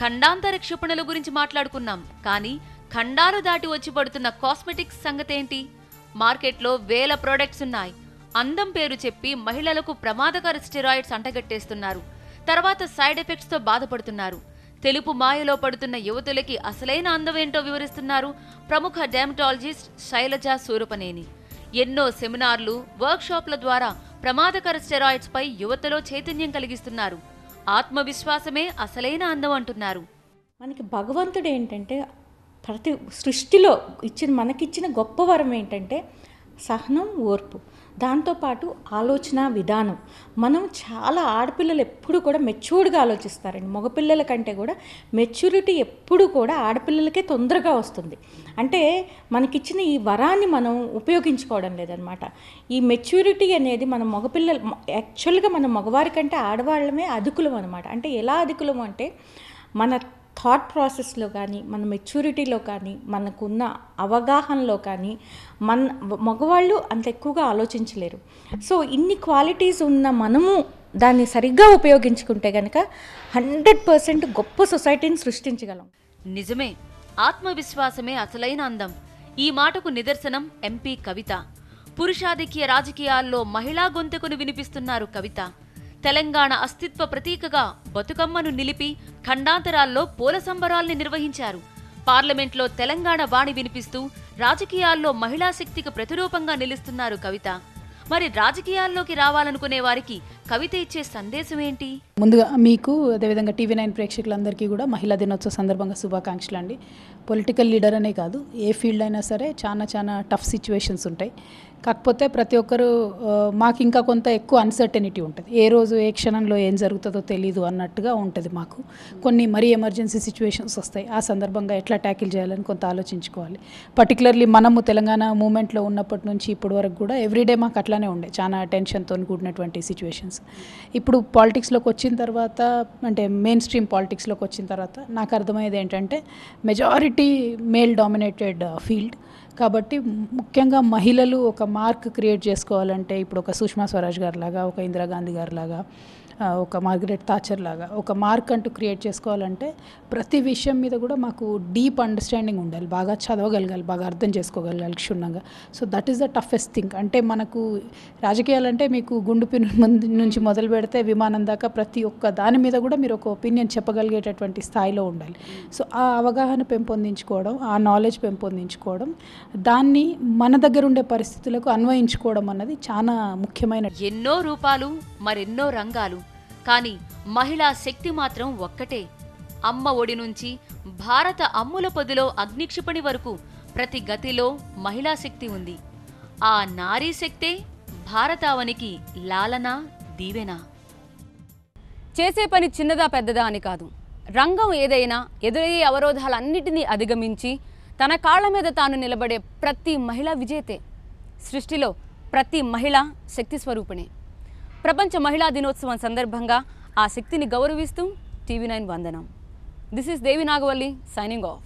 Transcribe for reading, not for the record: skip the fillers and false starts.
ఖండాంతర క్షిపణుల గురించి మాట్లాడుకున్నాం, కానీ ఖండాలు దాటి వచ్చి పడుతున్న కాస్మెటిక్స్ సంగతేంటి? మార్కెట్లో వేల ప్రొడక్ట్స్ ఉన్నాయి. అందం పేరు చెప్పి మహిళలకు ప్రమాదకర స్టెరాయిడ్స్ అంటగట్టేస్తున్నారు. తర్వాత సైడ్ ఎఫెక్ట్స్ తో బాధపడుతున్నారు. తెలుపు మాయలో పడుతున్న యువతులకి అసలైన అందమేంటో వివరిస్తున్నారు ప్రముఖ డెర్మటాలజిస్ట్ శైలజ సూరపనేని. ఎన్నో సెమినార్లు, వర్క్షాప్ల ద్వారా ప్రమాదకర స్టెరాయిడ్స్ పై యువతలో చైతన్యం కలిగిస్తున్నారు. ఆత్మవిశ్వాసమే అసలైన అందం అంటున్నారు. మనకి భగవంతుడు ఏంటంటే ప్రతి సృష్టిలో మనకిచ్చిన గొప్ప వరం ఏంటంటే సహనం, ఓర్పు, దాంతోపాటు ఆలోచన విధానం. మనం చాలా ఆడపిల్లలు ఎప్పుడు కూడా మెచ్యూర్డ్గా ఆలోచిస్తారండి. మగపిల్లల కంటే కూడా మెచ్యూరిటీ ఎప్పుడు కూడా ఆడపిల్లలకే తొందరగా వస్తుంది. అంటే మనకిచ్చిన ఈ వరాన్ని మనం ఉపయోగించుకోవడం లేదనమాట. ఈ మెచ్యూరిటీ అనేది మన మగపిల్లలు యాక్చువల్గా మన మగవారి కంటే ఆడవాళ్ళమే అధికులం అనమాట. అంటే ఎలా అధికులం అంటే మన థాట్ ప్రాసెస్లో కానీ, మన మెచ్యూరిటీలో కానీ, మనకున్న అవగాహనలో కానీ మగవాళ్ళు అంత ఎక్కువగా ఆలోచించలేరు. సో ఇన్ని క్వాలిటీస్ ఉన్న మనము దాన్ని సరిగ్గా ఉపయోగించుకుంటే కనుక 100% గొప్ప సొసైటీని సృష్టించగలం. నిజమే, ఆత్మవిశ్వాసమే అసలైన అందం. ఈ మాటకు నిదర్శనం ఎంపీ కవిత. పురుషాధిక్య రాజకీయాల్లో మహిళా గొంతుకును వినిపిస్తున్నారు కవిత. తెలంగాణ అస్తిత్వ ప్రతీకగా బతుకమ్మను నిలిపి ఖండాంతరాల్లో పూల సంబరాల్ని నిర్వహించారు. పార్లమెంట్లో తెలంగాణ వాణి వినిపిస్తూ రాజకీయాల్లో మహిళా శక్తికి ప్రతిరూపంగా నిలుస్తున్నారు కవిత. మరి రాజకీయాల్లోకి రావాలనుకునే వారికి కవిత ఇచ్చే సందేశం ఏంటి? ముందుగా మీకు, అదేవిధంగా TV9 ప్రేక్షకులందరికీ కూడా మహిళా దినోత్సవ సందర్భంగా శుభాకాంక్షలు అండి. పొలిటికల్ లీడర్ అనే కాదు, ఏ ఫీల్డ్ అయినా సరే చాలా టఫ్ సిచ్యువేషన్స్ ఉంటాయి. కాకపోతే ప్రతి ఒక్కరు మాకు ఇంకా కొంత ఎక్కువ అన్సర్టెనిటీ ఉంటుంది. ఏ రోజు ఏ క్షణంలో ఏం జరుగుతుందో తెలీదు అన్నట్టుగా ఉంటుంది మాకు. కొన్ని మరీ ఎమర్జెన్సీ సిచ్యువేషన్స్ వస్తాయి. ఆ సందర్భంగా ఎట్లా ట్యాకిల్ చేయాలని కొంత ఆలోచించుకోవాలి. పర్టికులర్లీ మనము తెలంగాణ మూమెంట్లో ఉన్నప్పటి నుంచి ఇప్పటి వరకు కూడా ఎవ్రీడే మాకు అట్లానే ఉండే, చాలా టెన్షన్తో కూడినటువంటి సిచ్యువేషన్స్. ఇప్పుడు పాలిటిక్స్లోకి వచ్చిన తర్వాత, అంటే మెయిన్ స్ట్రీమ్ పాలిటిక్స్లోకి వచ్చిన తర్వాత నాకు అర్థమయ్యేది ఏంటంటే మెజారిటీ మేల్ డామినేటెడ్ ఫీల్డ్. కాబట్టి ముఖ్యంగా మహిళలు ఒక మార్క్ క్రియేట్ చేసుకోవాలంటే, ఇప్పుడు ఒక సుష్మా స్వరాజ్ గారి లాగా, ఒక ఇందిరాగాంధీ గారి లాగా, ఒక మార్గరెట్ థాచర్ లాగా ఒక మార్క్ అంటూ క్రియేట్ చేసుకోవాలంటే ప్రతి విషయం మీద కూడా మాకు డీప్ అండర్స్టాండింగ్ ఉండాలి, బాగా చదవగలగాలి, బాగా అర్థం చేసుకోగలగాలి క్షుణ్ణంగా. So that is the toughest thing. అంటే మనకు రాజకీయాలంటే మీకు గుండు పిన్ నుంచి మొదలు పెడితే విమానం దాకా ప్రతి ఒక్క దాని మీద కూడా మీరు ఒక ఒపీనియన్ చెప్పగలిగేటటువంటి స్థాయిలో ఉండాలి. సో ఆ అవగాహన పెంపొందించుకోవడం, ఆ నాలెడ్జ్ పెంపొందించుకోవడం, దాన్ని మన దగ్గర ఉండే పరిస్థితులకు అన్వయించుకోవడం అన్నది చాలా ముఖ్యమైన. ఎన్నో రూపాలు, మరెన్నో రంగాలు, కానీ మహిళా శక్తి మాత్రం ఒక్కటే. అమ్మ ఒడి నుంచి భారత అమ్ముల పొదిలో అగ్నిక్షిపణి వరకు ప్రతి గతిలో మహిళా శక్తి ఉంది. ఆ నారీ శక్తే భారతావనికి లాలన, దీవెన. చేసే పని చిన్నదా పెద్దదా అని కాదు, రంగం ఏదైనా ఎదురయ్యే అవరోధాలన్నిటినీ అధిగమించి తన కాళ్ల మీద తాను నిలబడే ప్రతి మహిళ విజేతే. సృష్టిలో ప్రతి మహిళ శక్తి స్వరూపిణే. ప్రపంచ మహిళా దినోత్సవం సందర్భంగా ఆ శక్తిని గౌరవిస్తూ TV9 వందనం. This is Devi Nagavalli signing off.